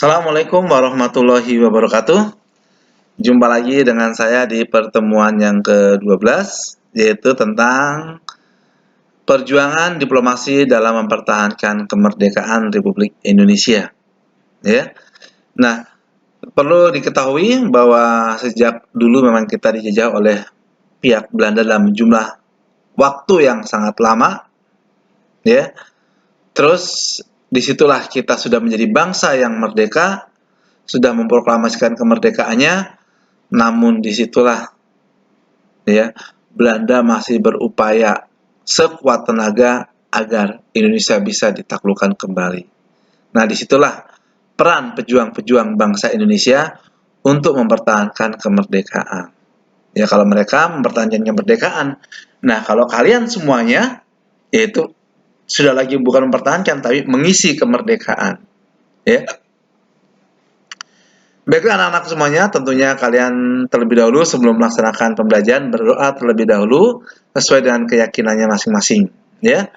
Assalamualaikum warahmatullahi wabarakatuh. Jumpa lagi dengan saya di pertemuan yang ke-12, yaitu tentang perjuangan diplomasi dalam mempertahankan kemerdekaan Republik Indonesia. Ya. Nah, perlu diketahui bahwa sejak dulu memang kita dijajah oleh pihak Belanda dalam jumlah waktu yang sangat lama, ya. Terus disitulah kita sudah menjadi bangsa yang merdeka, sudah memproklamasikan kemerdekaannya. Namun disitulah ya Belanda masih berupaya sekuat tenaga agar Indonesia bisa ditaklukkan kembali. Nah, disitulah peran pejuang-pejuang bangsa Indonesia untuk mempertahankan kemerdekaan. Ya, kalau mereka mempertahankan kemerdekaan. Nah, kalau kalian semuanya yaitu sudah lagi bukan mempertahankan tapi mengisi kemerdekaan. Ya. Baiklah anak-anak semuanya, tentunya kalian terlebih dahulu sebelum melaksanakan pembelajaran berdoa terlebih dahulu sesuai dengan keyakinannya masing-masing, ya.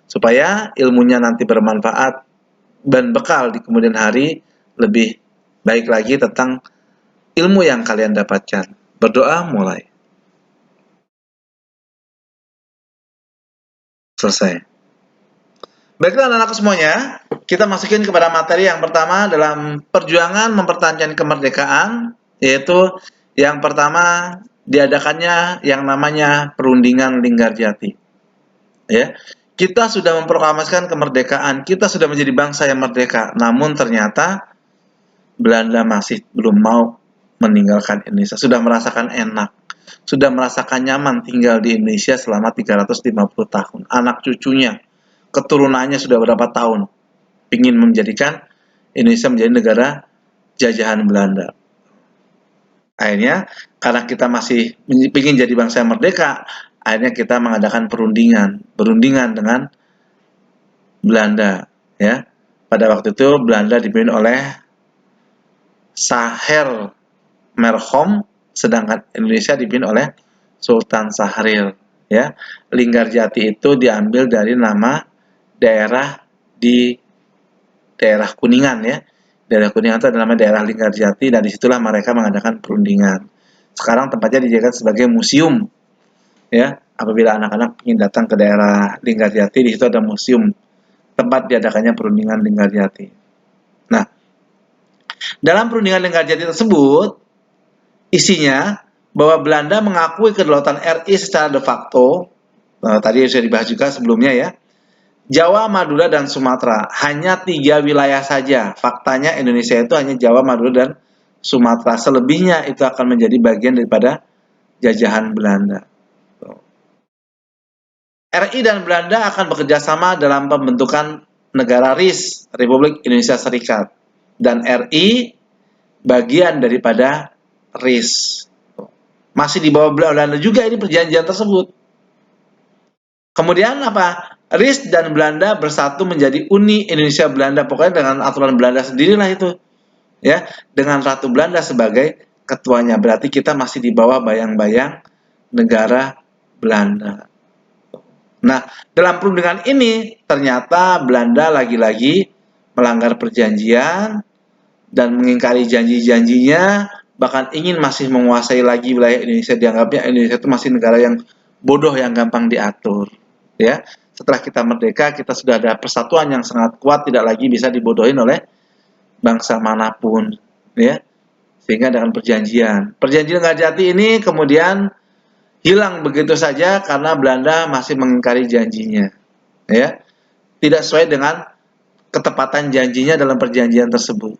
Supaya ilmunya nanti bermanfaat dan bekal di kemudian hari lebih baik lagi tentang ilmu yang kalian dapatkan. Berdoa mulai. Selesai. Baiklah anak-anak semuanya, kita masukin kepada materi yang pertama dalam perjuangan mempertahankan kemerdekaan, yaitu yang pertama diadakannya yang namanya Perundingan Linggarjati. Ya, kita sudah memproklamasikan kemerdekaan, kita sudah menjadi bangsa yang merdeka, namun ternyata Belanda masih belum mau meninggalkan Indonesia, sudah merasakan enak, sudah merasakan nyaman tinggal di Indonesia selama 350 tahun. Anak cucunya, keturunannya sudah berapa tahun ingin menjadikan Indonesia menjadi negara jajahan Belanda. Akhirnya karena kita masih ingin jadi bangsa yang merdeka, akhirnya kita mengadakan berundingan dengan Belanda, ya. Pada waktu itu Belanda dipimpin oleh Saher Merhom, sedangkan Indonesia dipimpin oleh Sultan Syahrir, ya. Linggarjati itu diambil dari nama daerah di daerah Kuningan, ya. Daerah Kuningan itu adalah daerah Linggarjati dan disitulah mereka mengadakan perundingan. Sekarang tempatnya dijadikan sebagai museum, ya. Apabila anak-anak ingin datang ke daerah Linggarjati, di situ ada museum tempat diadakannya perundingan Linggarjati. Nah, dalam perundingan Linggarjati tersebut isinya bahwa Belanda mengakui kedaulatan RI secara de facto. Tadi sudah dibahas juga sebelumnya, ya. Jawa, Madura, dan Sumatera. Hanya 3 wilayah saja. Faktanya Indonesia itu hanya Jawa, Madura, dan Sumatera. Selebihnya itu akan menjadi bagian daripada jajahan Belanda. RI dan Belanda akan bekerja sama dalam pembentukan negara RIS, Republik Indonesia Serikat. Dan RI bagian daripada RIS. Masih di bawah Belanda juga ini perjanjian tersebut. Kemudian apa? RIS dan Belanda bersatu menjadi Uni Indonesia Belanda, pokoknya dengan aturan Belanda sendirilah itu, ya, dengan Ratu Belanda sebagai ketuanya. Berarti kita masih di bawah bayang-bayang negara Belanda. Nah, dalam perundingan ini ternyata Belanda lagi-lagi melanggar perjanjian dan mengingkari janji-janjinya, bahkan ingin masih menguasai lagi wilayah Indonesia. Dianggapnya Indonesia itu masih negara yang bodoh yang gampang diatur, ya. Setelah kita merdeka, kita sudah ada persatuan yang sangat kuat, tidak lagi bisa dibodohin oleh bangsa manapun, ya. Sehingga dengan perjanjian Linggarjati ini kemudian hilang begitu saja karena Belanda masih mengingkari janjinya, ya. Tidak sesuai dengan ketepatan janjinya dalam perjanjian tersebut.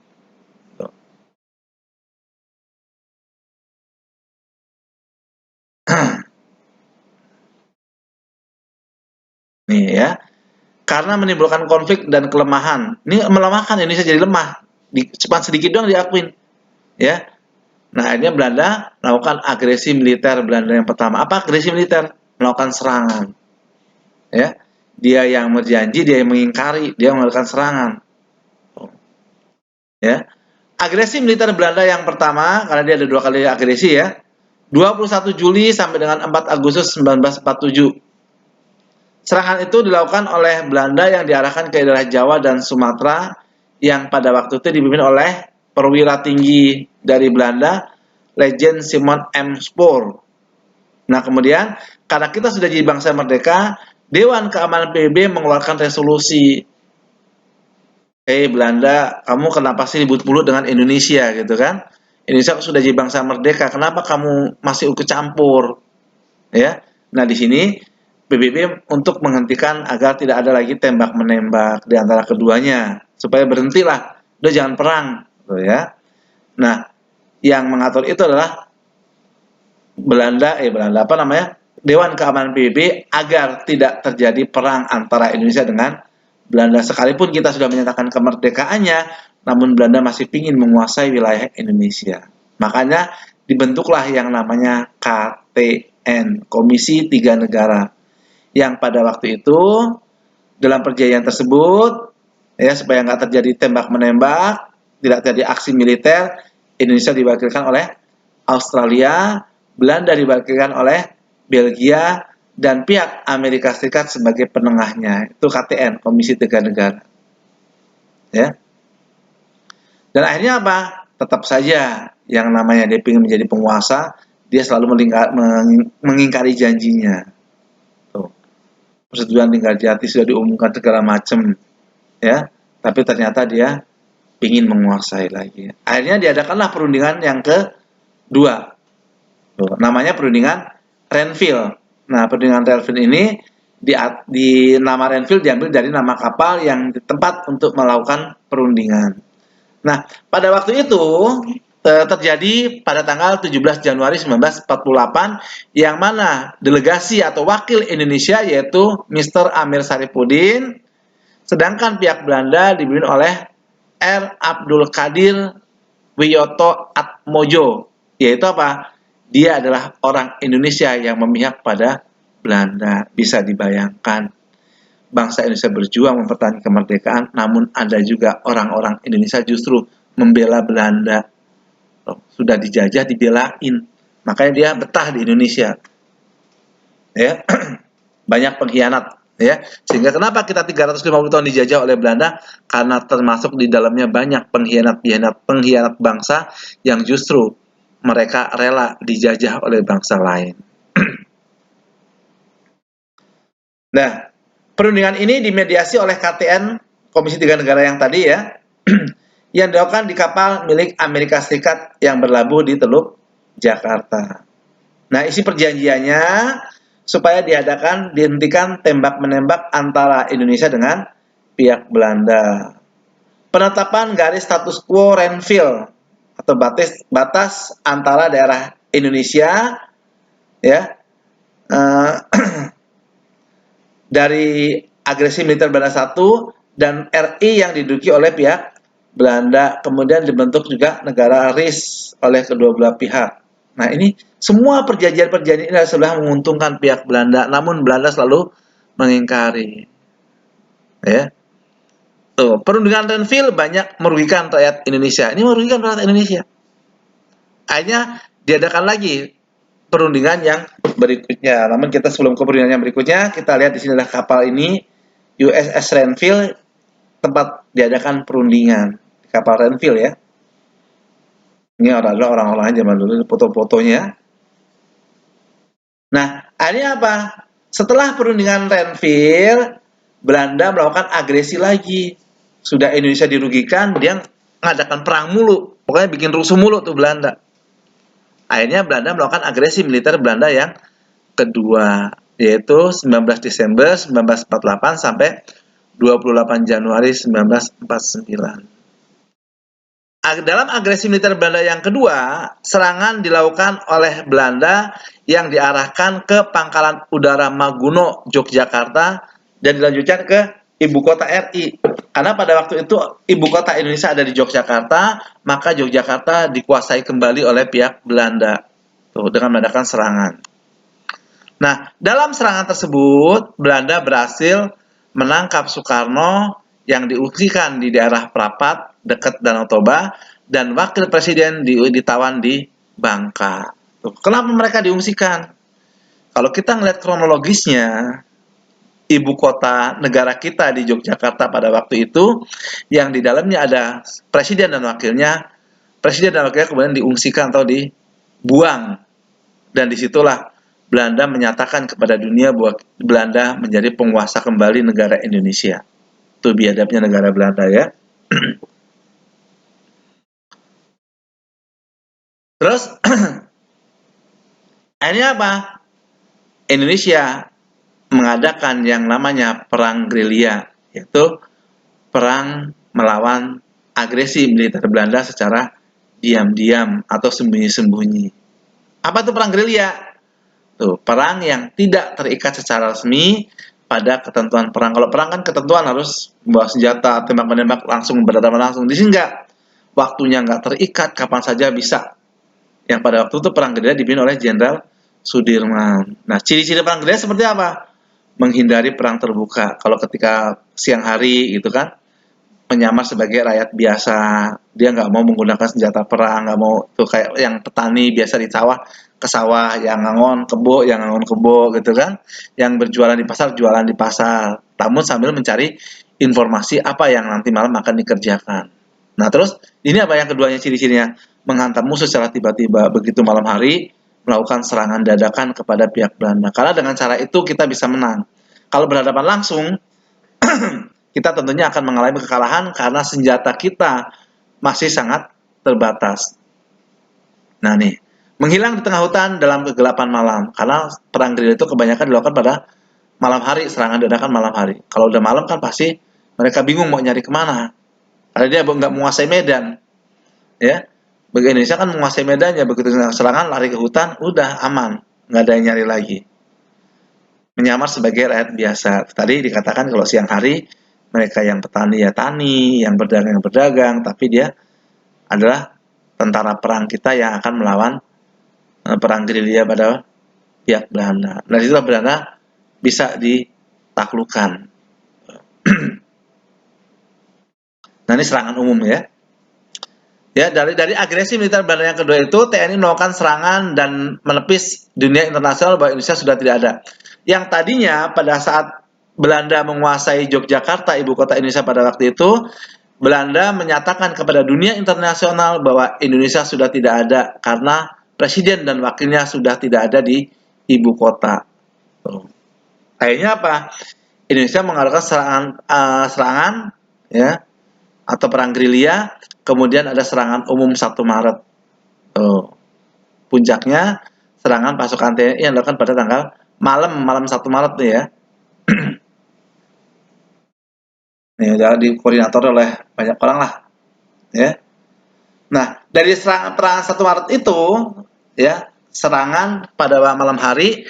Nih, ya. Karena menimbulkan konflik dan kelemahan. Ini melemahkan Indonesia, jadi lemah. Cuma sedikit doang diakuin, ya. Nah, akhirnya Belanda melakukan agresi militer. Belanda yang pertama. Apa agresi militer? Melakukan serangan. Ya. Dia yang berjanji, dia yang mengingkari, dia melakukan serangan. Ya. Agresi militer Belanda yang pertama, karena dia ada 2 kali agresi, ya. 21 Juli sampai dengan 4 Agustus 1947. Serangan itu dilakukan oleh Belanda yang diarahkan ke daerah Jawa dan Sumatera yang pada waktu itu dipimpin oleh perwira tinggi dari Belanda, Legend Simon M. Spoor. Nah, kemudian karena kita sudah jadi bangsa merdeka, Dewan Keamanan PBB mengeluarkan resolusi, Belanda, kamu kenapa sih ribut mulu dengan Indonesia gitu kan? Indonesia sudah jadi bangsa merdeka, kenapa kamu masih ikut campur? Ya. Nah, di sini PBB untuk menghentikan agar tidak ada lagi tembak-menembak di antara keduanya, supaya berhentilah, udah jangan perang, gitu ya. Nah, yang mengatur itu adalah Belanda apa namanya? Dewan Keamanan PBB agar tidak terjadi perang antara Indonesia dengan Belanda. Sekalipun kita sudah menyatakan kemerdekaannya, namun Belanda masih ingin menguasai wilayah Indonesia. Makanya dibentuklah yang namanya KTN, Komisi Tiga Negara, yang pada waktu itu dalam perjanjian tersebut, ya, supaya nggak terjadi tembak-menembak, tidak terjadi aksi militer, Indonesia diwakilkan oleh Australia, Belanda diwakilkan oleh Belgia, dan pihak Amerika Serikat sebagai penengahnya. Itu KTN, Komisi Tiga Negara. Ya. Dan akhirnya apa? Tetap saja yang namanya dia ingin menjadi penguasa, dia selalu mengingkari janjinya. Tuh. Persetujuan tinggal jati sudah diumumkan segala macam, ya. Tapi ternyata dia ingin menguasai lagi. Akhirnya diadakanlah perundingan yang kedua. Tuh, namanya perundingan Renville. Nah, perundingan Renville ini di nama Renville diambil dari nama kapal yang tempat untuk melakukan perundingan. Nah, pada waktu itu terjadi pada tanggal 17 Januari 1948 yang mana delegasi atau wakil Indonesia yaitu Mr. Amir Saripudin, sedangkan pihak Belanda dipimpin oleh R. Abdul Qadir Wiyoto Atmojo, yaitu apa? Dia adalah orang Indonesia yang memihak pada Belanda. Bisa dibayangkan, bangsa Indonesia berjuang mempertahankan kemerdekaan, namun ada juga orang-orang Indonesia justru membela Belanda. Sudah dijajah, dibelain. Makanya dia betah di Indonesia. Ya, banyak pengkhianat. Ya, sehingga kenapa kita 350 tahun dijajah oleh Belanda? Karena termasuk di dalamnya banyak pengkhianat bangsa yang justru mereka rela dijajah oleh bangsa lain. Nah, perundingan ini dimediasi oleh KTN, Komisi Tiga Negara yang tadi ya, yang dilakukan di kapal milik Amerika Serikat yang berlabuh di Teluk Jakarta. Nah, isi perjanjiannya supaya dihentikan tembak-menembak antara Indonesia dengan pihak Belanda. Penetapan garis status quo Renville atau batas antara daerah Indonesia, ya, dari agresi militer Belanda 1 dan RI yang diduduki oleh pihak Belanda. Kemudian dibentuk juga negara RIS oleh kedua belah pihak. Nah, ini semua perjanjian-perjanjian ini sudah menguntungkan pihak Belanda, namun Belanda selalu mengingkari. Ya. Tuh, perundingan Renville banyak merugikan rakyat Indonesia. Ini merugikan rakyat Indonesia. Akhirnya diadakan lagi perundingan yang berikutnya. Namun kita sebelum ke perundingan yang berikutnya, kita lihat di sini adalah kapal ini, USS Renville, tempat diadakan perundingan. Kapal Renville ya. Ini orang-orang zaman dulu, foto-fotonya. Nah, akhirnya apa? Setelah perundingan Renville, Belanda melakukan agresi lagi. Sudah Indonesia dirugikan, dia mengadakan perang mulu. Pokoknya bikin rusuh mulu tuh Belanda. Akhirnya Belanda melakukan agresi militer Belanda yang kedua, yaitu 19 Desember 1948 sampai 28 Januari 1949. Dalam agresi militer Belanda yang kedua, serangan dilakukan oleh Belanda yang diarahkan ke Pangkalan Udara Maguno, Yogyakarta, dan dilanjutkan ke ibu kota RI. Karena pada waktu itu ibu kota Indonesia ada di Yogyakarta, maka Yogyakarta dikuasai kembali oleh pihak Belanda dengan mengadakan serangan. Nah, dalam serangan tersebut, Belanda berhasil menangkap Soekarno yang diungsikan di daerah Prapat dekat Danau Toba, dan wakil presiden ditawan di Bangka. Kenapa mereka diungsikan? Kalau kita ngelihat kronologisnya, ibu kota negara kita di Yogyakarta pada waktu itu, yang di dalamnya ada presiden dan wakilnya. Presiden dan wakilnya kemudian diungsikan atau dibuang, dan disitulah Belanda menyatakan kepada dunia bahwa Belanda menjadi penguasa kembali negara Indonesia. Itu biadabnya negara Belanda ya. Terus akhirnya apa? Indonesia mengadakan yang namanya perang gerilya, yaitu perang melawan agresi militer Belanda secara diam-diam atau sembunyi-sembunyi. Apa itu perang gerilya? Tuh, perang yang tidak terikat secara resmi pada ketentuan perang. Kalau perang kan ketentuan harus membawa senjata, tembak-menembak langsung, berhadapan langsung. Di sini enggak. Waktunya enggak terikat, kapan saja bisa. Yang pada waktu itu perang gerilya dipimpin oleh Jenderal Sudirman. Nah, ciri-ciri perang gerilya seperti apa? Menghindari perang terbuka. Kalau ketika siang hari gitu kan, menyamar sebagai rakyat biasa, dia nggak mau menggunakan senjata perang, nggak mau tuh kayak yang petani biasa di sawah ke sawah, yang ngangon kebo gitu kan, yang berjualan di pasar jualan di pasar, namun sambil mencari informasi apa yang nanti malam akan dikerjakan. Nah terus ini apa yang keduanya ciri-cirinya? Menghantam musuh secara tiba-tiba, begitu malam hari melakukan serangan dadakan kepada pihak Belanda, karena dengan cara itu kita bisa menang. Kalau berhadapan langsung kita tentunya akan mengalami kekalahan karena senjata kita masih sangat terbatas. Nah nih, menghilang di tengah hutan dalam kegelapan malam, karena perang gerilya itu kebanyakan dilakukan pada malam hari, serangan dadakan malam hari. Kalau udah malam kan pasti mereka bingung mau nyari kemana, karena dia nggak menguasai medan, ya. Bagi Indonesia kan menguasai medannya, begitu serangan lari ke hutan, udah aman, nggak ada yang nyari lagi. Menyamar sebagai rakyat biasa. Tadi dikatakan kalau siang hari mereka yang petani ya tani, yang berdagang, tapi dia adalah tentara perang kita yang akan melawan perang gerilya pada pihak Belanda. Nah, disitulah Belanda bisa ditaklukkan. Nah, ini serangan umum ya. Ya, dari agresi militer Belanda yang kedua itu, TNI melakukan serangan dan menepis dunia internasional bahwa Indonesia sudah tidak ada. Yang tadinya pada saat Belanda menguasai Yogyakarta, ibu kota Indonesia pada waktu itu, Belanda menyatakan kepada dunia internasional bahwa Indonesia sudah tidak ada karena presiden dan wakilnya sudah tidak ada di ibu kota. Akhirnya apa? Indonesia mengadakan serangan ya atau perang gerilya, kemudian ada serangan umum 1 Maret. Puncaknya serangan pasukan TNI yang dilakukan pada tanggal malam 1 Maret nih ya. Nih, dikoordinator oleh banyak orang lah ya. Nah, dari serangan 1 Maret itu ya, serangan pada malam hari,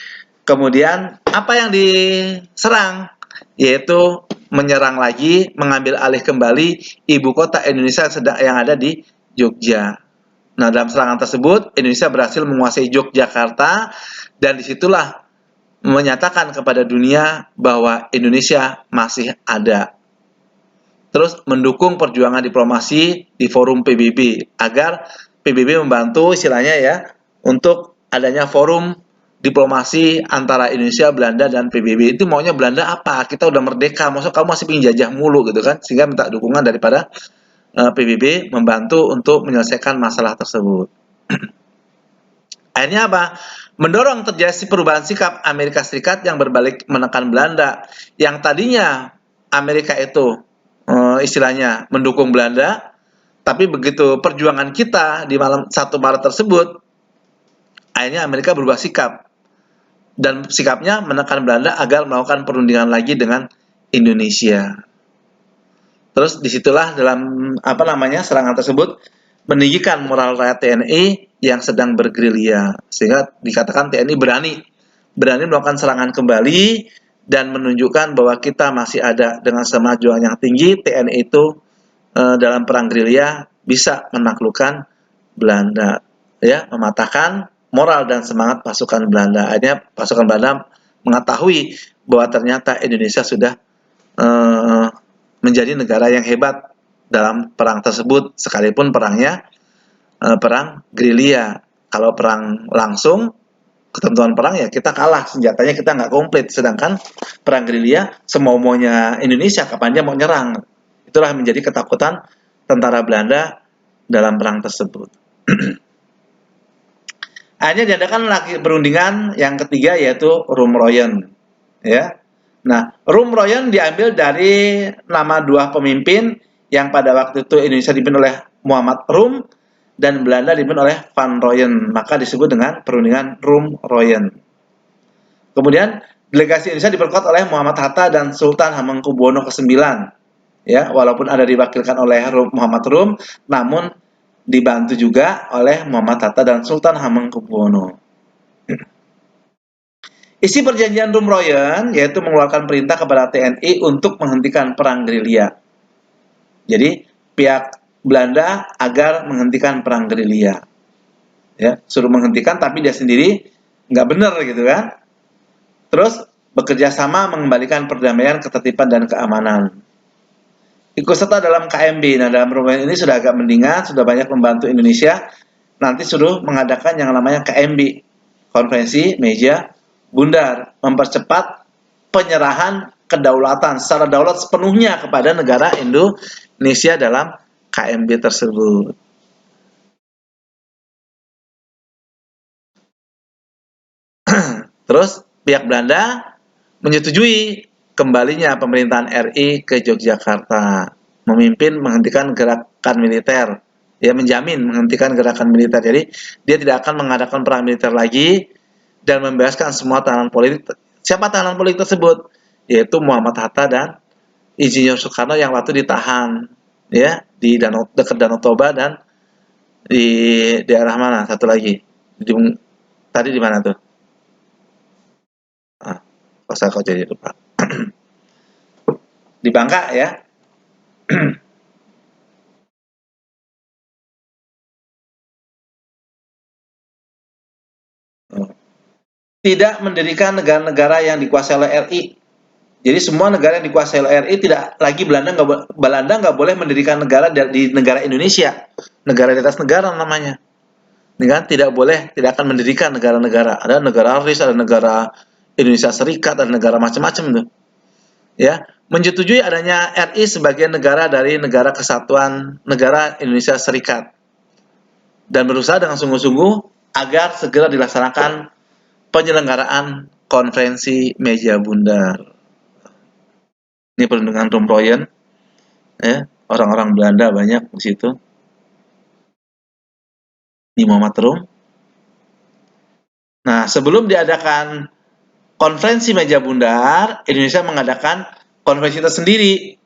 kemudian apa yang diserang? Yaitu menyerang lagi, mengambil alih kembali ibu kota Indonesia yang ada di Jogja. Nah, dalam serangan tersebut Indonesia berhasil menguasai Yogyakarta, dan disitulah menyatakan kepada dunia bahwa Indonesia masih ada. Terus mendukung perjuangan diplomasi di forum PBB agar PBB membantu istilahnya ya untuk adanya forum diplomasi antara Indonesia, Belanda, dan PBB. Itu maunya Belanda apa? Kita udah merdeka, maksud kamu masih ingin jajah mulu gitu kan? Sehingga minta dukungan daripada PBB membantu untuk menyelesaikan masalah tersebut. Akhirnya apa? Mendorong terjadi perubahan sikap Amerika Serikat yang berbalik menekan Belanda. Yang tadinya Amerika itu istilahnya mendukung Belanda, tapi begitu perjuangan kita di malam 1 Maret tersebut, akhirnya Amerika berubah sikap. Dan sikapnya menekan Belanda agar melakukan perundingan lagi dengan Indonesia. Terus disitulah dalam serangan tersebut meninggikan moral rakyat TNI yang sedang bergerilya, sehingga dikatakan TNI berani melakukan serangan kembali dan menunjukkan bahwa kita masih ada. Dengan kemajuan yang tinggi, TNI itu dalam perang gerilya bisa menaklukkan Belanda, ya, mematahkan moral dan semangat pasukan Belanda. Akhirnya pasukan Belanda mengetahui bahwa ternyata Indonesia sudah menjadi negara yang hebat dalam perang tersebut, sekalipun perangnya perang gerilya. Kalau perang langsung ketentuan perang ya kita kalah, senjatanya kita nggak komplit. Sedangkan perang gerilya semau-maunya Indonesia kapan dia mau nyerang. Itulah menjadi ketakutan tentara Belanda dalam perang tersebut. Akhirnya diadakan lagi perundingan yang ketiga yaitu Rumroyen. Ya. Nah, Rumroyen diambil dari nama dua pemimpin yang pada waktu itu Indonesia dipimpin oleh Muhammad Rum dan Belanda dipimpin oleh Van Rooyen, maka disebut dengan perundingan Rumroyen. Kemudian delegasi Indonesia diperkuat oleh Muhammad Hatta dan Sultan Hamengkubuwono ke-9. Ya, walaupun ada diwakilkan oleh Muhammad Rum, namun dibantu juga oleh Muhammad Hatta dan Sultan Hamengkubuwono. Isi perjanjian Rumroyen yaitu mengeluarkan perintah kepada TNI untuk menghentikan perang gerilya. Jadi pihak Belanda agar menghentikan perang gerilya. Ya, suruh menghentikan tapi dia sendiri nggak benar gitu kan. Terus bekerja sama mengembalikan perdamaian, ketertiban dan keamanan. Ikut serta dalam KMB. Nah, dalam Rumroyen ini sudah agak mendingan, sudah banyak membantu Indonesia. Nanti suruh mengadakan yang namanya KMB, Konferensi Meja Bundar, mempercepat penyerahan kedaulatan secara daulat sepenuhnya kepada negara Indonesia dalam KMB tersebut. Terus pihak Belanda menyetujui kembalinya pemerintahan RI ke Yogyakarta, memimpin menghentikan gerakan militer, ya menjamin menghentikan gerakan militer. Jadi dia tidak akan mengadakan perang militer lagi dan membebaskan semua tahanan politik. Siapa tahanan politik tersebut? Yaitu Muhammad Hatta dan Insinyur Soekarno yang waktu ditahan ya di dekat Danau Toba dan di daerah mana? Satu lagi. Tadi di mana tuh? Ah, kok jadi lupa. Di Bangka ya. Tidak mendirikan negara-negara yang dikuasai oleh RI. Jadi semua negara yang dikuasai oleh RI tidak lagi Belanda nggak boleh mendirikan negara di negara Indonesia. Negara di atas negara namanya. Ini kan tidak boleh, tidak akan mendirikan negara-negara. Ada negara RIS, ada negara Indonesia Serikat, ada negara macam-macam tuh. Ya, menyetujui adanya RI sebagai negara dari Negara Kesatuan Negara Indonesia Serikat dan berusaha dengan sungguh-sungguh agar segera dilaksanakan penyelenggaraan konferensi meja bundar. Ini perundingan Rumroyen, ya, orang-orang Belanda banyak di situ. Ini Muhammad Rum. Nah, sebelum diadakan konferensi meja bundar, Indonesia mengadakan konferensi tersendiri.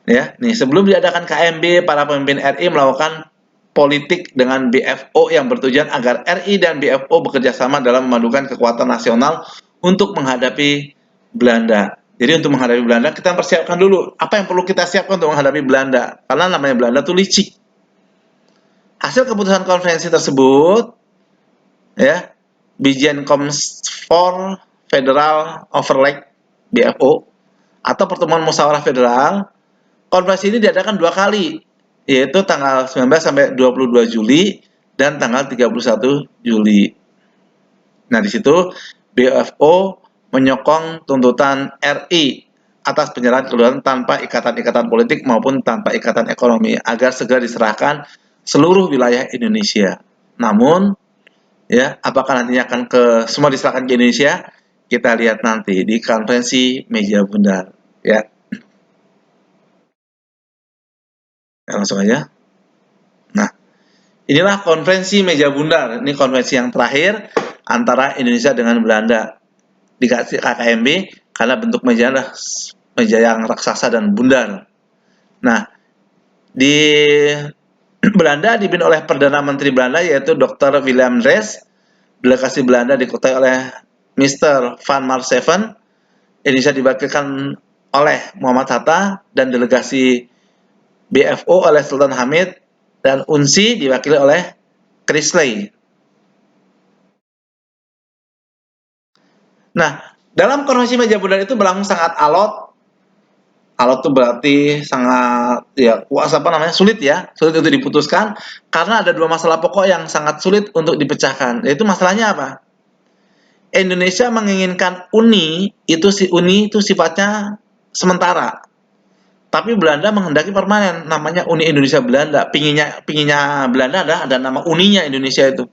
Ya, nih sebelum diadakan KMB, para pemimpin RI melakukan politik dengan BFO yang bertujuan agar RI dan BFO bekerja sama dalam memadukan kekuatan nasional untuk menghadapi Belanda. Jadi untuk menghadapi Belanda kita persiapkan dulu apa yang perlu kita siapkan untuk menghadapi Belanda. Karena namanya Belanda tuh licik. Hasil keputusan konferensi tersebut ya, Bijen Comes for Federal Overleg BFO atau pertemuan musyawarah federal. Konferensi ini diadakan 2 kali, yaitu tanggal 19 sampai 22 Juli dan tanggal 31 Juli. Nah, di situ BFO menyokong tuntutan RI atas penyerahan kedaulatan tanpa ikatan-ikatan politik maupun tanpa ikatan ekonomi agar segera diserahkan seluruh wilayah Indonesia. Namun, ya, apakah nantinya akan semua diserahkan ke Indonesia? Kita lihat nanti di konferensi meja bundar, ya. Langsung aja. Nah, inilah konferensi meja bundar. Ini konferensi yang terakhir antara Indonesia dengan Belanda. Dikasih KKMB karena bentuk meja adalah meja yang raksasa dan bundar. Nah, di Belanda dipimpin oleh Perdana Menteri Belanda yaitu Dr. Willem Drees. Delegasi Belanda dikutai oleh Mr. Van Marseven. Indonesia diwakilkan oleh Muhammad Hatta dan delegasi BFO oleh Sultan Hamid dan UNSI diwakili oleh Chrisley. Nah, dalam konferensi meja bundar itu berlangsung sangat alot. Alot itu berarti sangat ya sulit ya, sulit untuk diputuskan karena ada dua masalah pokok yang sangat sulit untuk dipecahkan. Yaitu masalahnya apa? Indonesia menginginkan uni itu sifatnya sementara. Tapi Belanda menghendaki permanen, namanya Uni Indonesia Belanda. Pinginnya Belanda ada nama uninya Indonesia itu.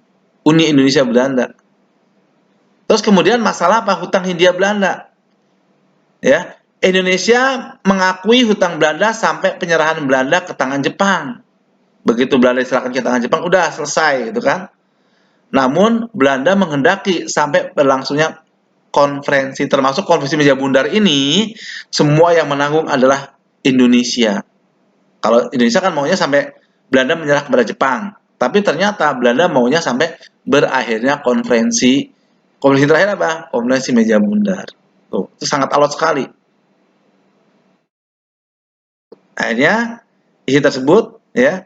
Uni Indonesia Belanda. Terus kemudian masalah apa? Hutang Hindia Belanda. Ya, Indonesia mengakui hutang Belanda sampai penyerahan Belanda ke tangan Jepang. Begitu Belanda diserahkan ke tangan Jepang, udah selesai gitu kan. Namun Belanda menghendaki sampai berlangsungnya konferensi, termasuk konferensi meja bundar ini, semua yang menanggung adalah Indonesia. Kalau Indonesia kan maunya sampai Belanda menyerah kepada Jepang, tapi ternyata Belanda maunya sampai berakhirnya konferensi. Konferensi terakhir apa? Konferensi meja bundar. Tuh, itu sangat alot sekali. Akhirnya isi tersebut ya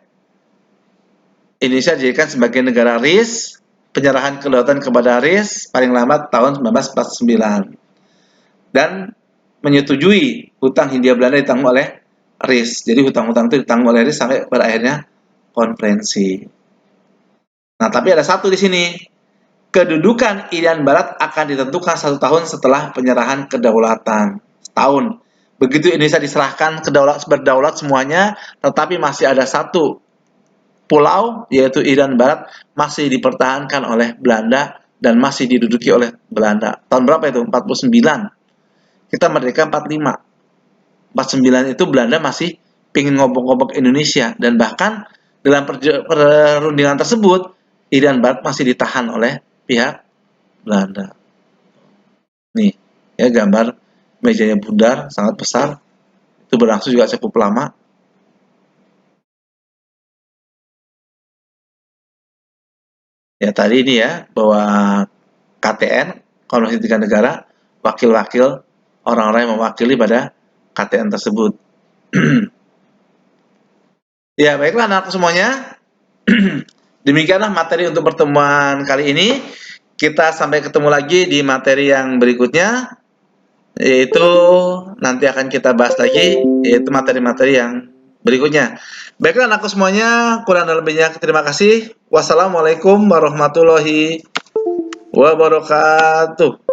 Indonesia dijadikan sebagai negara RIS, penyerahan kedaulatan kepada RIS paling lambat tahun 1949 dan menyetujui hutang Hindia Belanda ditanggung oleh RIS. Jadi hutang-hutang itu ditanggung oleh RIS sampai berakhirnya konferensi. Nah, tapi ada satu di sini. Kedudukan Irian Barat akan ditentukan 1 tahun setelah penyerahan kedaulatan. Setahun. Begitu Indonesia diserahkan berdaulat semuanya, tetapi masih ada satu pulau, yaitu Irian Barat, masih dipertahankan oleh Belanda dan masih diduduki oleh Belanda. Tahun berapa itu? 49. Kita merdeka 45. 49 itu Belanda masih ingin ngobok-ngobok Indonesia, dan bahkan dalam perundingan tersebut Irian Barat masih ditahan oleh pihak Belanda. Nih, ya gambar mejanya bundar sangat besar. Itu berlangsung juga cukup lama. Ya tadi ini ya bahwa KTN, Konferensi Tiga Negara, wakil-wakil orang-orang yang mewakili pada KTN tersebut. Ya baiklah anak semuanya. Demikianlah materi untuk pertemuan kali ini. Kita sampai ketemu lagi di materi yang berikutnya, yaitu nanti akan kita bahas lagi, yaitu materi-materi yang berikutnya. Baiklah anakku semuanya, kurang dan lebihnya terima kasih. Wassalamualaikum warahmatullahi wabarakatuh.